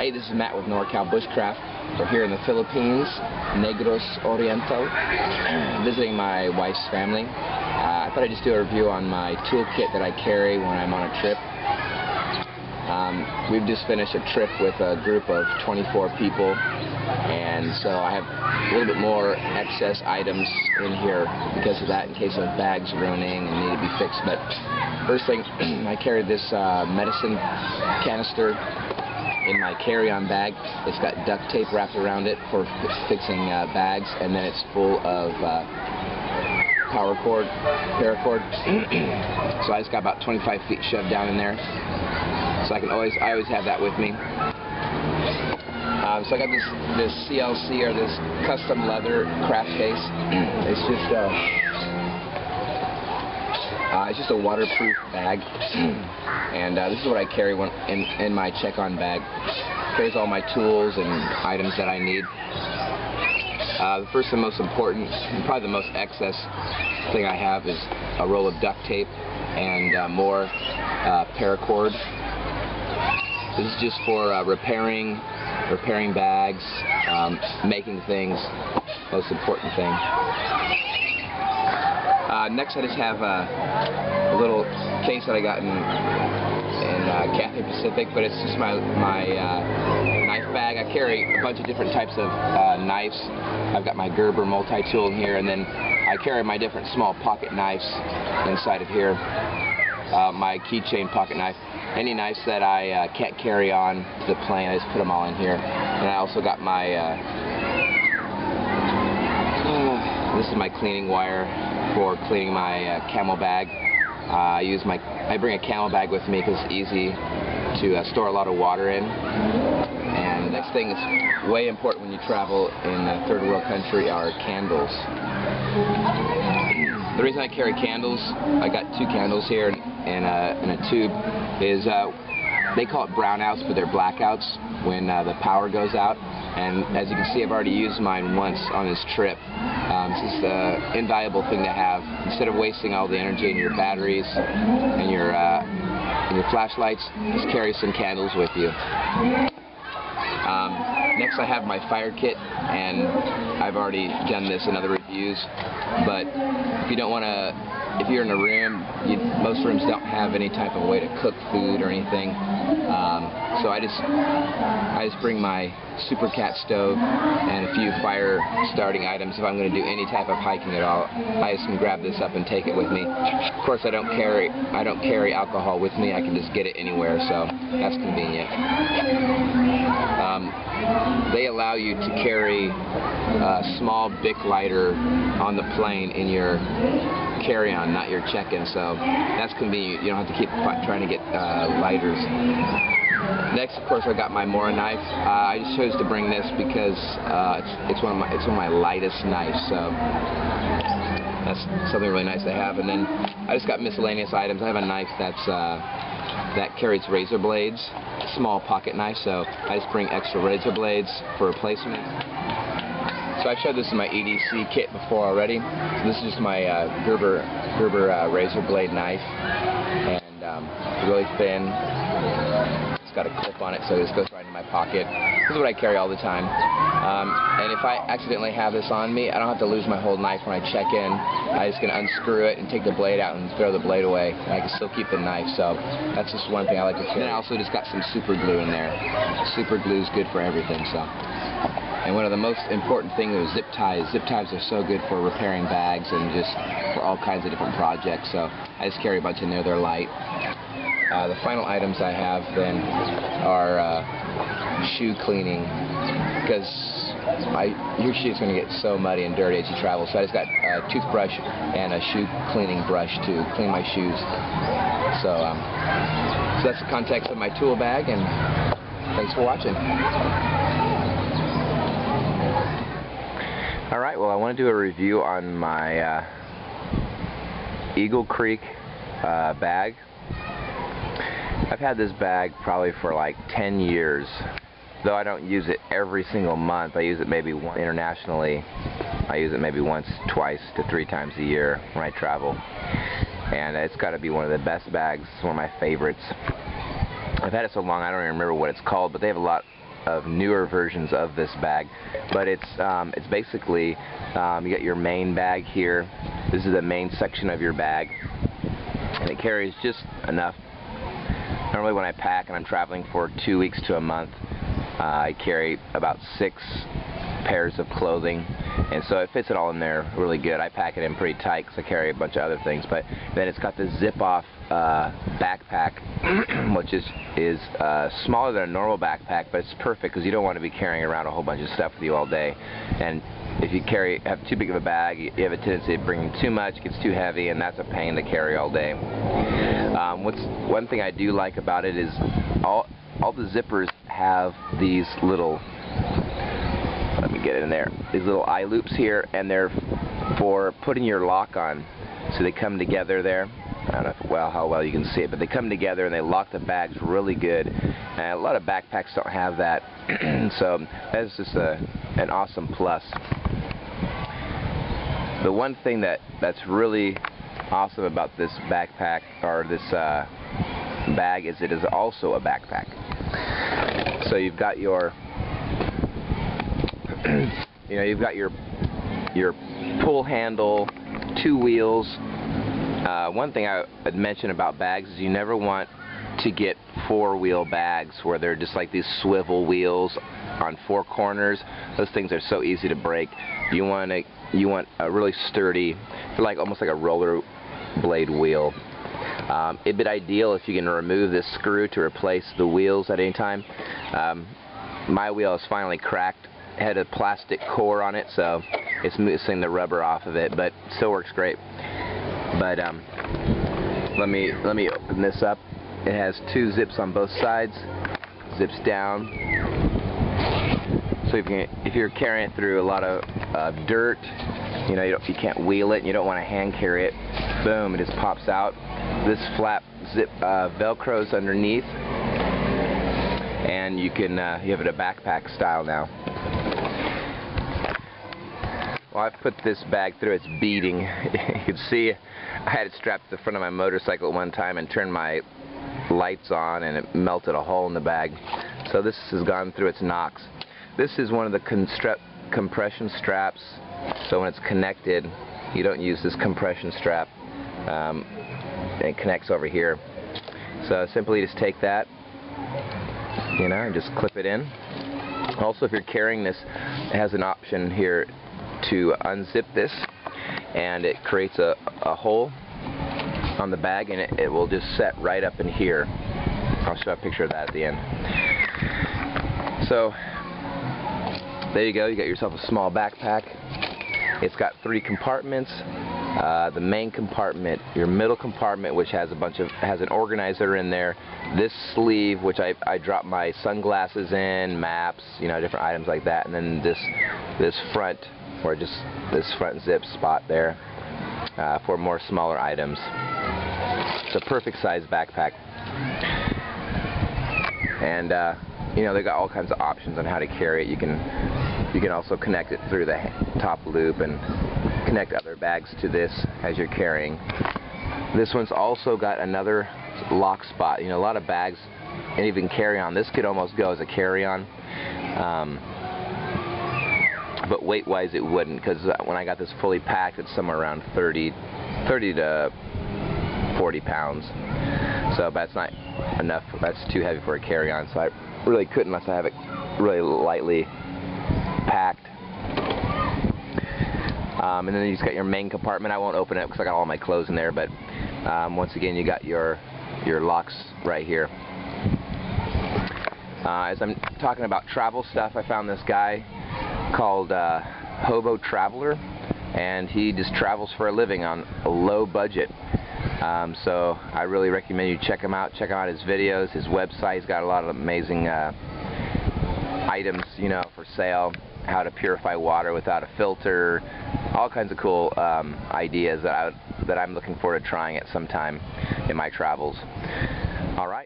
Hey, this is Matt with NorCal Bushcraft. We're here in the Philippines, Negros Oriental, visiting my wife's family. I thought I'd just do a review on my toolkit that I carry when I'm on a trip. We've just finished a trip with a group of 24 people, and so I have a little bit more excess items in here because of that, in case of bags ruining and need to be fixed. But first thing, I carried this medicine canister in my carry-on bag. It's got duct tape wrapped around it for fixing bags, and then it's full of paracord. So I just got about 25 feet shoved down in there. So I always have that with me. So I got this CLC, or this custom leather craft case. It's just a waterproof bag, and this is what I carry in my check-on bag. It carries all my tools and items that I need. The first and most important, and probably the most excess thing I have, is a roll of duct tape and more paracord. This is just for repairing bags, making things. Most important thing. Next, I just have a little case that I got in Cathay Pacific, but it's just my knife bag. I carry a bunch of different types of knives. I've got my Gerber multi-tool in here, and then I carry my different small pocket knives inside of here. My keychain pocket knife. Any knives that I can't carry on to the plane, I just put them all in here. And I also got my this is my cleaning wire for cleaning my camel bag. I bring a camel bag with me because it's easy to store a lot of water in. And the next thing is way important when you travel in a third world country are candles. The reason I carry candles, I got 2 candles here in a tube, is they call it brownouts, but they're blackouts when the power goes out. And as you can see, I've already used mine once on this trip. This is an invaluable thing to have. Instead of wasting all the energy in your batteries and your flashlights, just carry some candles with you. Next, I have my fire kit, and I've already done this in other reviews. But if you don't want to, if you're in a room, most rooms don't have any type of way to cook food or anything. So I just bring my Super Cat stove and a few fire starting items if I'm going to do any type of hiking at all. I just can grab this up and take it with me. Of course, I don't carry alcohol with me. I can just get it anywhere, so that's convenient. They allow you to carry a small Bic lighter on the plane in your carry-on, not your check-in, so that's convenient. You don't have to keep trying to get lighters. Next, of course, I got my Mora knife. I just chose to bring this because it's one of my lightest knives, so that's something really nice to have. And then I just got miscellaneous items. I have a knife that carries razor blades, small pocket knife, so I just bring extra razor blades for replacement. So I've showed this in my EDC kit before already. So this is just my Gerber razor blade knife, and it's really thin. It's got a clip on it, so this goes right into my pocket. This is what I carry all the time. And if I accidentally have this on me, I don't have to lose my whole knife when I check in. I just can unscrew it and take the blade out and throw the blade away, and I can still keep the knife. So that's just one thing I like to carry. And I also just got some super glue in there. Super glue is good for everything. So. And one of the most important things is zip ties. Zip ties are so good for repairing bags and just for all kinds of different projects. So I just carry a bunch in there. They're light. The final items I have then are shoe cleaning, because your shoe's going to get so muddy and dirty as you travel. So I just got a toothbrush and a shoe cleaning brush to clean my shoes. So that's the context of my tool bag, and thanks for watching. Alright, well, I want to do a review on my Eagle Creek bag. I've had this bag probably for like 10 years. Though I don't use it every single month, I use it maybe once internationally. I use it maybe once, twice to 3 times a year when I travel. And it's got to be one of the best bags, one of my favorites. I've had it so long I don't even remember what it's called, but they have a lot of newer versions of this bag, but it's basically you got your main bag here. This is the main section of your bag, and it carries just enough. Normally when I pack and I'm traveling for 2 weeks to a month, I carry about 6 pairs of clothing, and so it fits it all in there really good. I pack it in pretty tight because I carry a bunch of other things, but then it's got this zip-off backpack, which is smaller than a normal backpack, but it's perfect because you don't want to be carrying around a whole bunch of stuff with you all day. And if you have too big of a bag, you have a tendency of bringing too much, it gets too heavy, and that's a pain to carry all day. One thing I do like about it is all the zippers have these little, let me get in there, these little eye loops here, and they're for putting your lock on. So they come together there. I don't know how well you can see it, but they come together and they lock the bags really good. And a lot of backpacks don't have that, so that's just an awesome plus. The one thing that's really awesome about this backpack, or this bag, is it is also a backpack. So you've got your you've got your pull handle, 2 wheels. One thing I'd mention about bags is you never want to get 4-wheel bags where they're just like these swivel wheels on 4 corners. Those things are so easy to break. You want a really sturdy, like almost like a roller blade wheel. It'd be ideal if you can remove this screw to replace the wheels at any time. My wheel is finally cracked. It had a plastic core on it, so it's missing the rubber off of it, but it still works great. But let me open this up. It has 2 zips on both sides. Zips down. So if you're carrying it through a lot of dirt, you can't wheel it, and you don't want to hand carry it, boom, it just pops out. This flap zip velcros underneath, and you have it a backpack style now. Well, I've put this bag through its beating. You can see I had it strapped to the front of my motorcycle at one time and turned my lights on, and it melted a hole in the bag. So this has gone through its knocks. This is one of the compression straps, so when it's connected, you don't use this compression strap. It connects over here. So simply just take that, and just clip it in. Also, if you're carrying this, it has an option here to unzip this, and it creates a hole on the bag, and it will just set right up in here. I'll show a picture of that at the end. So there you go, you got yourself a small backpack. It's got 3 compartments. The main compartment, your middle compartment, which has has an organizer in there. This sleeve, which I drop my sunglasses in, maps, different items like that, and then this front, or just this front zip spot there for more smaller items. It's a perfect size backpack, and they got all kinds of options on how to carry it. You can also connect it through the top loop and connect other bags to this as you're carrying. This one's also got another lock spot. A lot of bags, and even carry-on, this could almost go as a carry-on, but weight-wise it wouldn't, because when I got this fully packed, it's somewhere around 30 to 40 pounds. So that's not enough. That's too heavy for a carry-on. So I really couldn't unless I have it really lightly packed. And then you just got your main compartment. I won't open it because I got all my clothes in there, but once again, you got your locks right here. As I'm talking about travel stuff, I found this guy called Hobo Traveler, and he just travels for a living on a low budget. So I really recommend you check him out. Check out his videos, his website. He's got a lot of amazing items, for sale. How to purify water without a filter. All kinds of cool ideas that I'm looking forward to trying at some time in my travels. All right.